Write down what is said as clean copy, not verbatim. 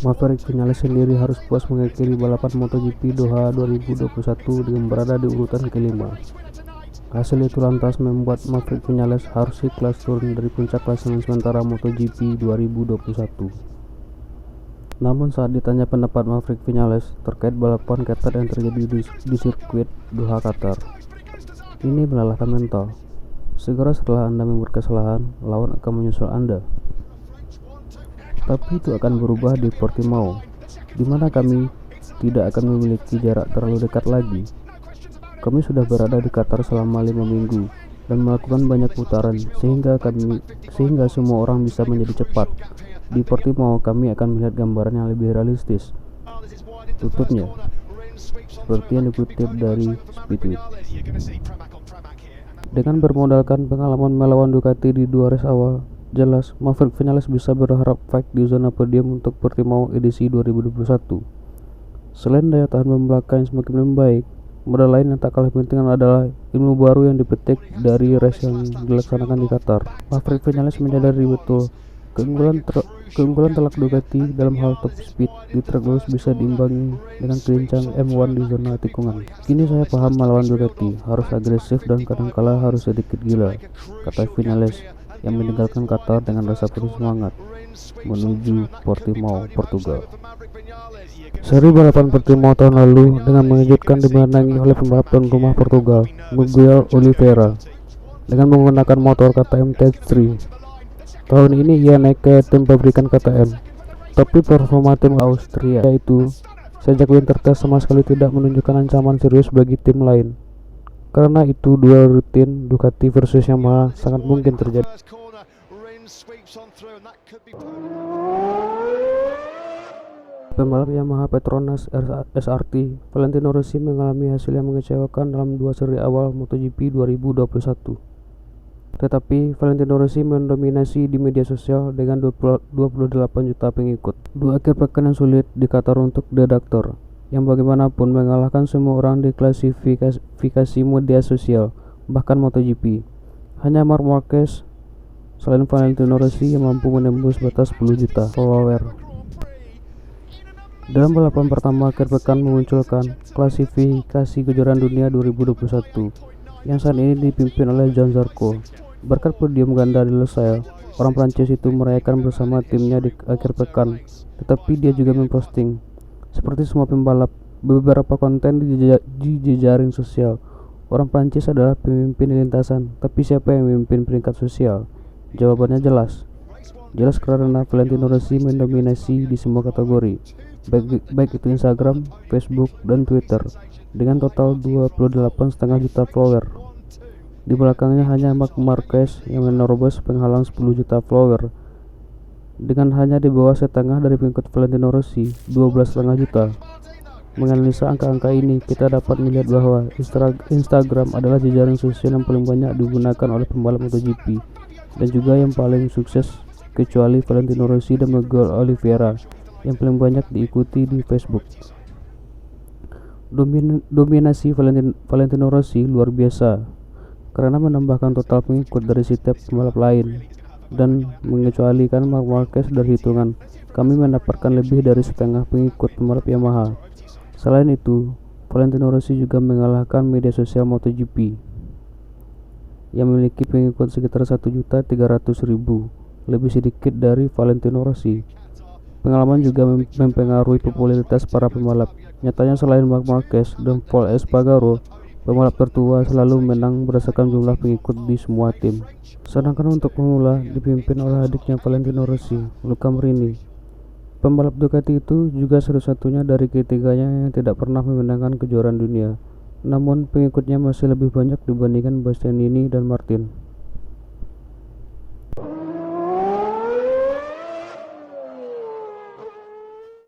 Maverick Vinales sendiri harus puas mengakhiri balapan MotoGP Doha 2021 dengan berada di urutan kelima. Hasil itu lantas membuat Maverick Vinales harus ikhlas turun dari puncak klasemen sementara MotoGP 2021. Namun saat ditanya pendapat Maverick Vinales terkait balapan Qatar yang terjadi di sirkuit Doha Qatar, ini melelahkan mental. Segera setelah Anda membuat kesalahan, lawan akan menyusul Anda. Tapi itu akan berubah di Portimao, di mana kami tidak akan memiliki jarak terlalu dekat lagi. Kami sudah berada di Qatar selama 5 minggu dan melakukan banyak putaran sehingga semua orang bisa menjadi cepat. Di Portimao kami akan melihat gambaran yang lebih realistis, tutupnya, seperti yang dikutip dari Speedweek. Dengan bermodalkan pengalaman melawan Ducati di 2 race awal, jelas Maverick Vinales bisa berharap fight di zona podium untuk Portimao edisi 2021. Selain daya tahan ban belakang yang semakin membaik, modal lain yang tak kalah penting adalah ilmu baru yang dipetik dari race yang dilaksanakan di Qatar. Maverick Vinales menyadari betul keunggulan telak Ducati dalam hal top speed di trek lurus bisa diimbangi dengan kelincang M1 di zona tikungan. Kini saya paham melawan Ducati harus agresif dan kadangkala harus sedikit gila, kata Vinales yang meninggalkan Qatar dengan rasa penuh semangat menuju Portimao, Portugal. Seri balapan Portimao tahun lalu dengan mengejutkan dimenangi oleh pembalap tuan rumah Portugal, Miguel Oliveira, dengan menggunakan motor KTM T3. Tahun ini ia naik ke tim pabrikan KTM, tapi performa tim Austria yaitu sejak winter test sama sekali tidak menunjukkan ancaman serius bagi tim lain. Karena itu duel rutin Ducati versus Yamaha sangat mungkin terjadi. Pembalap Yamaha Petronas SRT Valentino Rossi mengalami hasil yang mengecewakan dalam 2 seri awal MotoGP 2021. Tetapi Valentino Rossi mendominasi di media sosial dengan 28 juta pengikut. 2 akhir pekan yang sulit di Qatar untuk The Doctor, yang bagaimanapun mengalahkan semua orang di klasifikasi media sosial, bahkan MotoGP. Hanya Marc Marquez selain Valentino Rossi yang mampu menembus batas 10 juta follower. Dalam balapan pertama akhir pekan memunculkan klasifikasi kejuaraan dunia 2021 yang saat ini dipimpin oleh Johan Zarco. Berkat podium ganda di Losail, orang Prancis itu merayakan bersama timnya di akhir pekan, tetapi dia juga memposting, seperti semua pembalap, beberapa konten di jejaring sosial. Orang Prancis adalah pemimpin di lintasan, tapi siapa yang memimpin peringkat sosial? Jawabannya jelas karena Valentino Rossi mendominasi di semua kategori, baik itu Instagram, Facebook, dan Twitter, dengan total 28,5 juta follower. Di belakangnya hanya Marc Marquez yang menerobos penghalang 10 juta follower, dengan hanya di bawah setengah dari pengikut Valentino Rossi, 12,5 juta. Menganalisa angka-angka ini, kita dapat melihat bahwa Instagram adalah jejaring sosial yang paling banyak digunakan oleh pembalap MotoGP dan juga yang paling sukses, kecuali Valentino Rossi dan Miguel Oliveira yang paling banyak diikuti di Facebook. Dominasi Valentino Rossi luar biasa karena menambahkan total pengikut dari setiap pembalap lain dan mengecualikan Marc Marquez dari hitungan. Kami mendapatkan lebih dari setengah pengikut pembalap Yamaha. Selain itu, Valentino Rossi juga mengalahkan media sosial MotoGP yang memiliki pengikut sekitar 1.300.000, lebih sedikit dari Valentino Rossi. Pengalaman juga mempengaruhi popularitas para pembalap. Nyatanya selain Marc Marquez dan Pol Espargaro, pembalap tertua selalu menang berdasarkan jumlah pengikut di semua tim. Sedangkan untuk pemula dipimpin oleh adiknya Valentino Rossi, Luca Marini. Pembalap Ducati itu juga satu-satunya dari ketiganya yang tidak pernah memenangkan kejuaraan dunia. Namun pengikutnya masih lebih banyak dibandingkan Bastianini dan Martin.